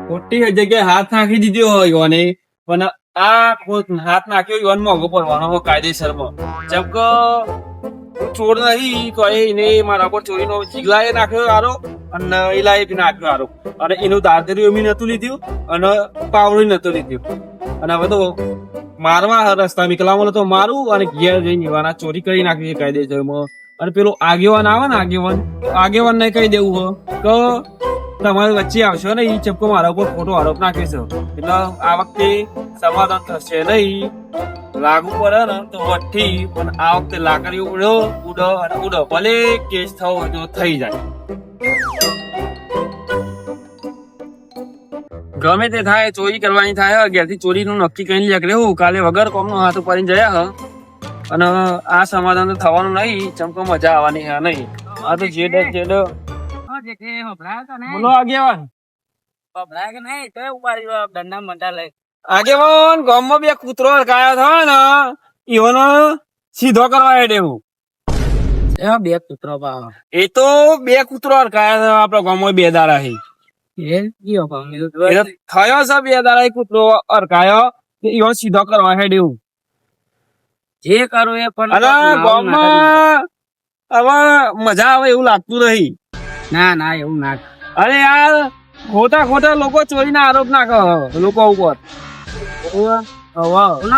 ખોટી જગ્યાએ હાથ નાખી દીધો હોય યોને પણ હાથ નાખ્યો યોન મોઘો પડવાનો કાયદેસરમાં જેમ કે હું ચોર નહીં તો એને મારા પર ચોરીનો ચીગલાએ નાખ્યો આરો અને એલાએ બી નાખ્યો આરો અને એનું દાદરી એમી નતું લીધું અને પાવડું નતું લીધું અને હવે તો મારવા રસ્તા નીકળવામાં તો મારું અને ઘેર જઈને નિવાના ચોરી કરી નાખી કાયદેસરમાં અને પેલો આગેવાન આવે ને આગેવાન ને કહી દેવું હો કે તમારી વચ્ચે આવશો ને એ ચપકો મારા ઉપર ખોટો આરોપ નાખે છે એટલે આ વખતે સમાધાન થશે નહીં લાગુ પડે ને તો વઠ્ઠી પણ આ વખતે લાકડી ઉડો ભલે કેસ થવો હોય તો થઈ જાય ગમે તે થાય ચોરી કરવાની થાય ઘેરથી ચોરીનું નક્કી કરીને લેક રહેવું કાલે વગર કોમનો હાથ ઉપાડીને જયા હ અને આ સમાધાન તો થવાનું નહીં ચમકો મજા આવવાની હે નહીં આ તો જેડ બોલો આગેવાન આગેવાન ગામમાં બે કૂતરો હરકાયા થયો ને ઈવનો સીધો કરવા દેવું બે કૂતરો એ તો બે કૂતરો હરકાયા થયો આપડા ગામમાં બે દાડા થયો છે બે દાડા કૂતરો હરકાયો ઈવન સીધો કરવા દેવું જે કરું એ પણ ગામમાં હવે મજા આવે એવું લાગતું નહીં ના એવું ના અરે યાર ખોટા લોકો ચોરીના આરોપ નાખે લોકો ઉપર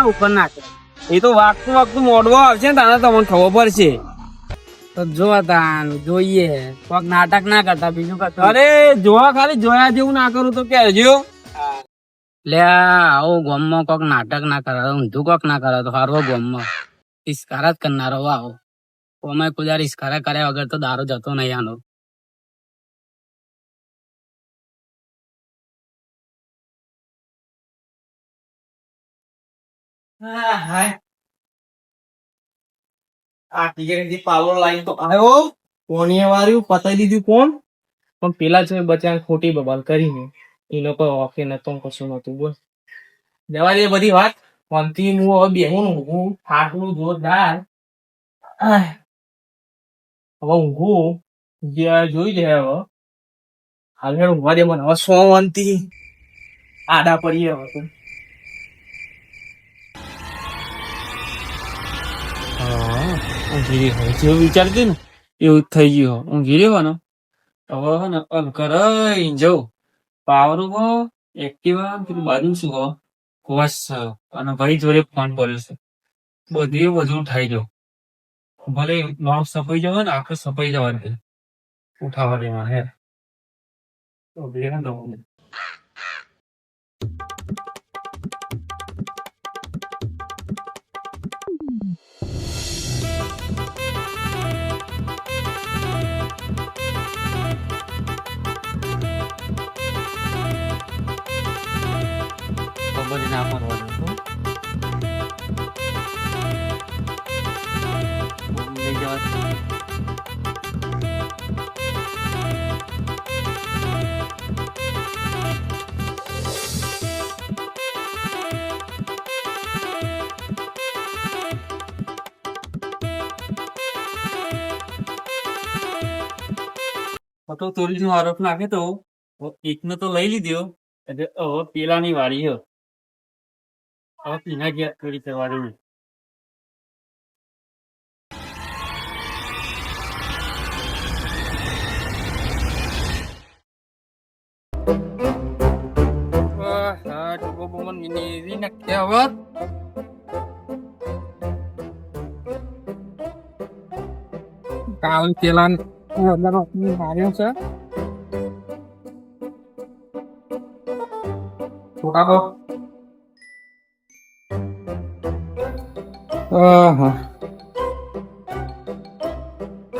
ઉપર નાખે એ તો વાગતું મોડવો આવશે ને તાને તમને ખબર પડશે તો જોઈએ કોક નાટક ના કરતા બીજું કરતા અરે ખાલી જોયા જેવું ના કરું તો કહેજો લે આવું ગામમાં કોક નાટક ના કરે ઊંધું કોક ના કરે તો હારવો ગામમાં ઇસ્કારા જ કરનારો આવો અમે કોઈ ઇસ્કારા કર્યા વગર તો દારૂ જતો નહીં આનો પાવર લાઈન તો આવ્યો કોણીએ વાર્યું પતાઈ દીધું કોણ પણ પેલા છે બચ્ચા ખોટી બબાલ કરીને એ લોકો ઓકે નતો કશું નતું બોલ જવા દે બધી વાત ફોનથી હું હવે બેહું ઊંઘું ફાટલું જોરદાર હવે ઊંઘું જોઈ લે હવે હાલ ઊંઘવા દે મને હવે સોવનથી આડા પડીએ હવે ઊંઘી રહ્યો જેવું વિચારતી ને એવું થઈ ગયું ઊંઘી રહ્યો હવે ને કરાઈ જવું પાવર ઉભો એક્ટિવા પેલું બાજુ શું હો કોસ અને ભાઈ જોડે ફોન પડ્યો છે બધું ઉઠાઈ જાવ ભલે લોક સફાઈ જવા ને આખે સફાઈ જવાની ઉઠાવા દેવા હે તો બે બધી ના મારવાનું લઈ જવા ચોરીનો આરોપ નાખે તો એકનો તો લઈ લીધો એટલે હવે પેલાની વાળી હવે પીના ગયા ચોરી કરવાની કાલ પેલા માર્યો છે છોટા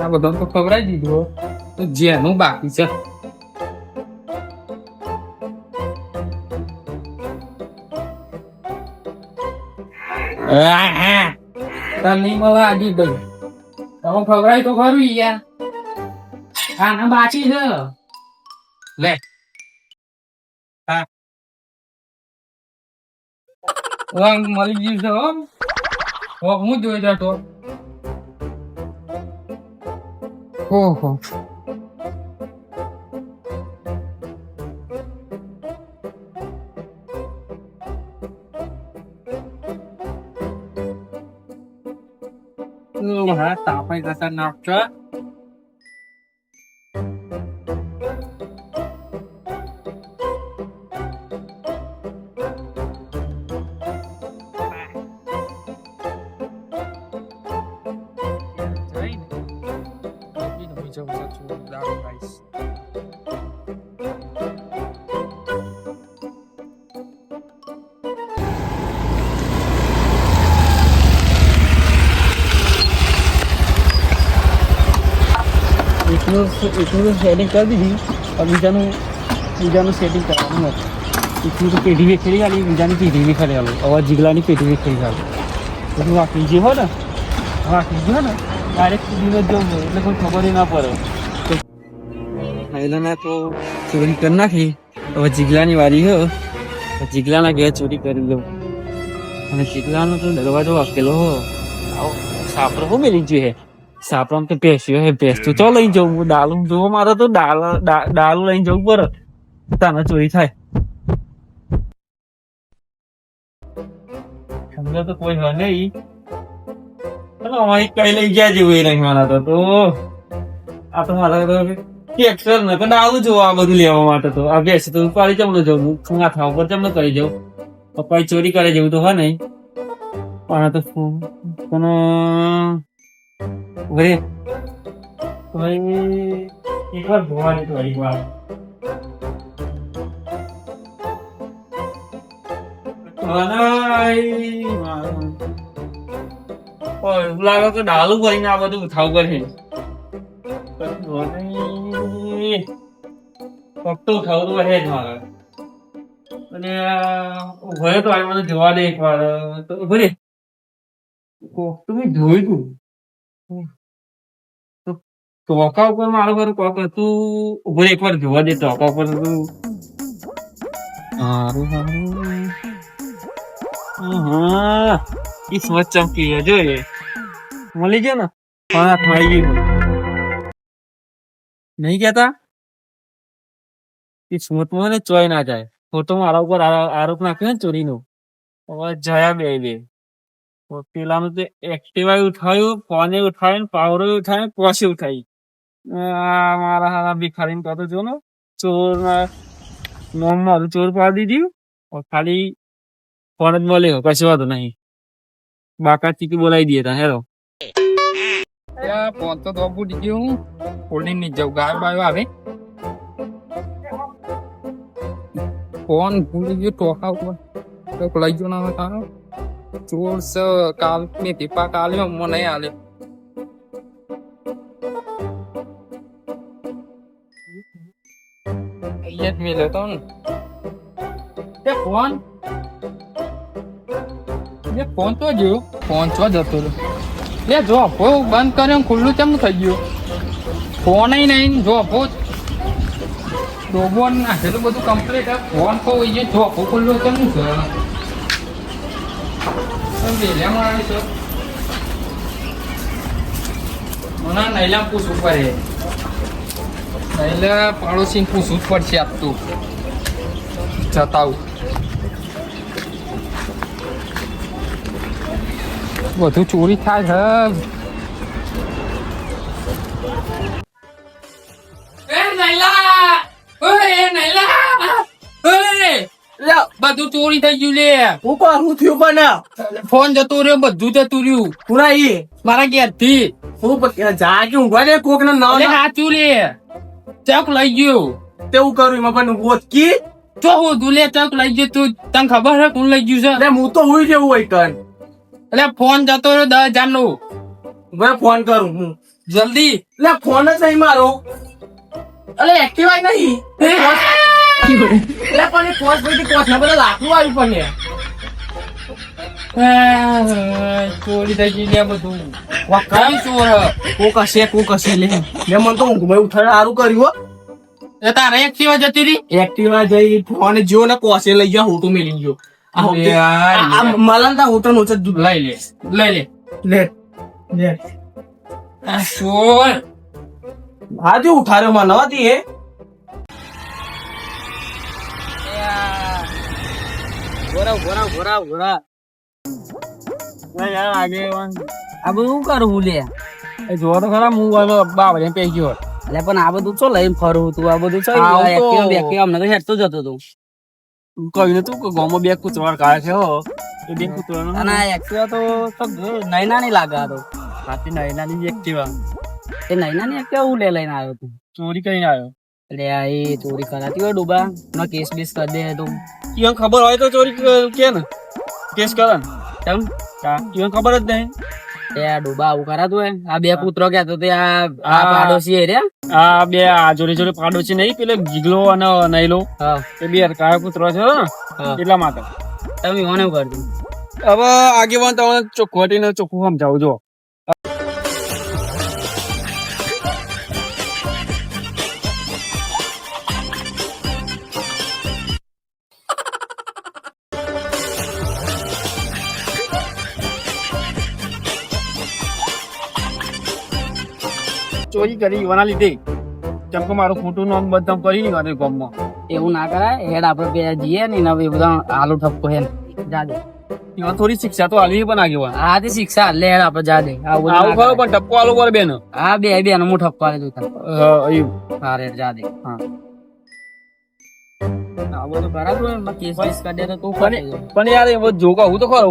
આ બધું તો ખવડાવી દીધું તો જેનું બાકી છે તને મળે આજી ગયું તમે ખવડાવી તો ખરું યાર ખાના બાકી છે લે હા રંગ મળી ગયું છે હું જોઈ જતો ઓહો મારા તાપાઈ કરતા નાખશો. એટલું સેટિંગ કરી દીધી બીજાનું સેટિંગ કરવાનું નથી. એટલું તો પેઢી વેખેરી આલી, બીજાની પેઢી વેખેરી આલું. હવે જીગલાની પેઢી વેખેરી આલું. બધું વાંકી જે હોય ને ડાયરેક્ટ પેઢીનો જ જવું એટલે કોઈ ખબર ના પડે. પહેલાના તો ચોરી કરી નાખી, હવે જીગલાની વારી હો. જીગલાના ઘેર ચોરી કરી લઉં. અને જીગલાનો તો દરવાજો વાકેલો હો. આવો સાપરો હો મેલી જોઈએ. સાપરામ તો પેસ્યો હે, ભેંસ તો ચો લઈને જવું. હું ડાલું જોવો મારે તો ડાલું લઈને જવું પડે, તાને ચોરી થાય. સમજો તો કોઈ હોય નહીં. અમારી કઈ લઈ ગયા જેવું એ નહીં મારા તો આ તો મારા તો એક્સર ને ડાલું જોવું આ બધું લેવા માટે. તો આ ભેંસ તો ઉપાડી ચમનો જવું, માથા ઉપર ચમનો કરી જવું. પપ્પા ચોરી કરે જેવું તો હોય નહીં. પણ તો પણ વરે એક વાર ભોવાની તો એક વાર લાગે તો ડાલું કરીને આ બધું ઉઠાવ કરે. ફક્ત ઉઠાવતું હે જ મારે. અને ભરે તો મને જોવા દે એક વાર. તો ભરે તમે જોયું તું ટોકા ઉપર મારું ઘર કોક હતું. ઉભો એક વાર જોવા દે ટોકા ઉપર હતું. હા કિસ્મત ચમકી જોઈએ મળી ગયો ને. હાથમાં આવી ગયું નહીં કેતા કિસ્મતમાં ને ચોય ના જાય. ફોટો મારા ઉપર આરોપ નાખ્યો ને ચોરીનો. હવે જયા બે પેલાનું તો એક્ટિવા ઉઠાવ્યું, ફોને ઉઠાવ્યું, પાવરો ઉઠાવ્યું, પોસે ઉઠાવી. મારા હારા ભિખારી કહો જો ને ચોર નોમ મારું ચોર પાડી દીધું. ખાલી ફોન જ મળે કશો વાંધો નહીં. બાકા ચીકી બોલાવી દઈએ તા હેરો. ફોન તો બુડી ગયો હું ખોલી નહીં જાઉં. ગાય બાયો આવે ફોન ભૂલી ગયો ટોકા ઉપર લઈ ગયો ના તારો ચોર સ કાલ મેં ટીપા કાલે મને આલે. અહીંયા જ મેલ્યો તો ને ફોન તો ગયો. ફોન ચો જતો રહ્યો. જો અફો બંધ કર્યો ખુલ્લું કેમ થઈ ગયું? ફોન નહીં જો અફો ડોબો નાખેલું બધું કમ્પ્લીટ. ફોન તો જો અફો ખુલ્લું કેમ છે? નૈલા પૂછવું પડે. નૈલા પાડોશી પૂછવું જ પડશે. આપતું જતાવું બધું ચોરી થાય છે. બધું ચોરી થઈ ગયું લે. હું કરું થયું પણ ફોન જતો રહ્યો, બધું જતું રહ્યું. પૂરા મારા ઘેર થી હું જા કે ઊંઘવા દે કોક ને સાચું લે. ચક લઈ ગયો તેવું કરું એમાં પણ ઓછકી ચો હું લે ચક લઈ ગયો. તું તને ખબર છે કોણ લઈ ગયું છે? હું તો હોય જેવું હોય કર. એટલે ફોન જતો રહ્યો 10,000 નો. ફોન કરું હું જલ્દી. એટલે ફોન જ નહીં મારો. એટલે એક્ટિવા નહીં. એટલે પણ પોસ્ટ પછી પોસ્ટ ના બધા લાખનું આવ્યું પણ ચોરી થઈ ગઈ બધું. કોક હશે લે. મેં મને તો ઊંઘમાં ઉઠાડે સારું કર્યું. તારે એક્ટિવા જતી રહી. એક્ટિવા જઈ ફોન જો ને કોસે લઈ ગયો. હોટો મેલી ગયો. મલન તા હોટો નો દૂધ લઈ લે. ચોર આજે ઉઠાડ્યો મને હતી એ ઘોરા યાર આગેવાન આ બધું કરવું લે એ જોવા તો ખરા હું આનો બાવળે પે ગયો એટલે પણ આ બધું ચો લઈને ફરવું તું આ બધું આવું તો- એક્ટિવા બેક્ટિવા અમને તો હેઠતો જતો તું કહ્યું નતું કે ગામમાં બે કૂતરા કાઢે છે હો એ બે કૂતરાનો અને આ એક્ટિવા તો નૈના નહીં લાગે આ તો હાથી નાની એક્ટિવા એ નૈના ની એક્ટિવા હું લઈને આવ્યો તું ચોરી કરીને આવ્યો એટલે આ એ ચોરી કરાતી હોય ડૂબા નો કેસ બેસ કરી દે તું ઈવન ખબર હોય તો ચોરી કે ને કેસ કરે ને કેમ ઈવન ખબર જ નહીં એ આ ડૂબા આવું કરાતું હોય આ બે પુત્રો કહેતો તે આ પાડોશી રે આ બે આ જોડે જોડે પાડોશી નહીં પેલે જીગલો અને નૈલો હા એ બે કાયો પુત્ર છે ને હા એટલા માટે તમે મને કરતું હવે આગેવાન તમને ચોખ્ખવટીને ચોખ્ખું સમજાવું જો ચોરી કરી એવાના લીધે જેમ કે મારું ખોટું નામ બદનામ કરી નહીં કરે ગામમાં એવું ના કરાય હેડ આપડે બે જઈએ ને હવે એ બધા આલુ ઠપકો હે જાદે એમાં થોડી શિક્ષા તો આલવી પણ આગેવાન આ તે શિક્ષા લે હેડ આપડે જાદે આવું આવું ખરો પણ ટપકો આલો પર બેન હા બે નો હું ઠપકો આલે તું હા રે જાદે હા આ બધું કરાતું હોય એમાં કેસ બેસ કરી દે તો તું પણ પણ યાર એવો જો કહું તો ખરો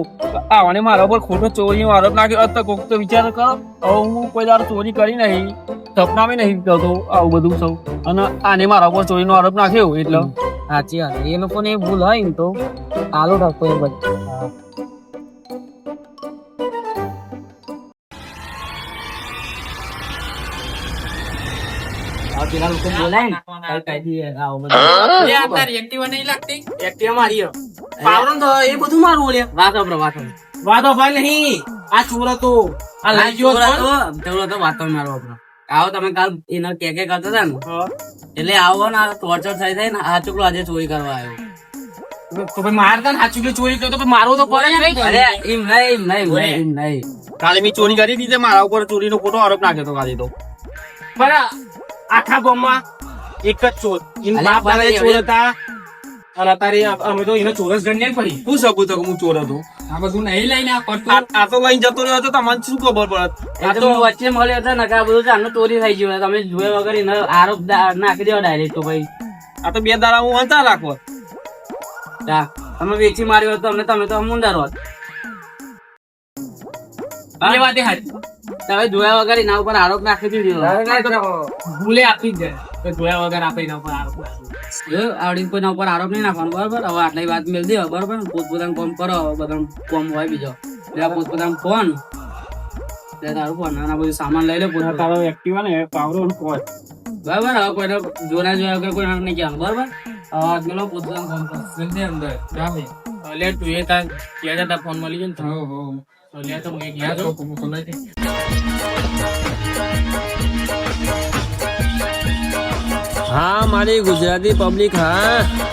આવને મારા ઉપર ખોટો ચોરીનો આરોપ નાખ્યો અત્યારે કોક તો વિચાર કર હવે હું કોઈ દાડો ચોરી કરી નહીં સપનામાં નહીં કરતો આવું બધું સૌ અને આને મારા ઉપર ચોરીનો આરોપ નાખ્યો એટલે સાચી વાત એ લોકોને ભૂલ હોય ને તો આલુ ઠપકો એ બધું પેલા લોકો બોલાય ને કઈ દઈએ આવું બધું એક્ટિવા નહીં લાગતી એક્ટિવા મારી પાવરો તો એ બધું મારું લે વાતો બ્રો વાતો ભાઈ નહીં આ ચોર હતો આ લઈ ગયો તો વાતો મારો બ્રો આવો તમે કાલ એનો કે કરતા હતા ને એટલે આવો ને ટોર્ચર થઈ થાય ને આ છોકરો આજે ચોરી કરવા આવ્યો તો ભાઈ મારતા ને સાચું ચોરી કર્યો તો ભાઈ મારવો તો પડે ને અરે એમ નહીં કાલે મેં ચોરી કરી દીધી મારા ઉપર ચોરીનો ખોટો આરોપ નાખ્યો તો કાલે તો પણ આખા ગામમાં એક જ ચોર એના અલા, બાપ દાદા એ પણ ચોર હતા અને અત્યારે અમે તો એને ચોરસ ગણ્યા જ પડી શું સબૂત હતું કે હું ચોર હતો આ બધું નહીં લઈને આ પડતું આ તો લઈને જતો રહ્યો હતો તમને શું ખબર પડત આ તો વચ્ચે મળ્યો હતો ને કે આ બધું ચાલનું ચોરી થઈ ગયું તમે જોયા વગર એને આરોપ નાખી દેવા ડાયરેક્ટ તો ભાઈ આ તો બે દાડા હું હંતા રાખો તમે વેચી માર્યો હતો અમને તમે તો મુંડાર હોત એ વાત એ હાચી. તમે જોયા વગર એના ઉપર આરોપ નાખી દીધો ભૂલે આપી જ જાય તો જોયા વગર આપે એના ઉપર આરોપ નાખે. આવડી કોઈના ઉપર આરોપ નહીં નાખવાનો બરાબર હવે આટલી વાત મેળ દેવા બરાબર પોતપોતાનું કોમ કરો બધા કોમ હોય બીજો એટલે પોતપોતાનું ફોન તારું ફોન અને બધું સામાન લઈ લે પોતા તારો એક્ટિવા ને પાવરો કોઈ બરાબર હવે કોઈને જોના જોયા વગર કોઈ નહીં કહેવાનું બરાબર હવે પેલો પોતપોતાનું કોમ કરો જલ્દી અંદર જામે. લે તું એ તાર ક્યાં જતા ફોન મળી જાય ને તો લે તો મેં ગયા તો હા મારી ગુજરાતી પબ્લિક હા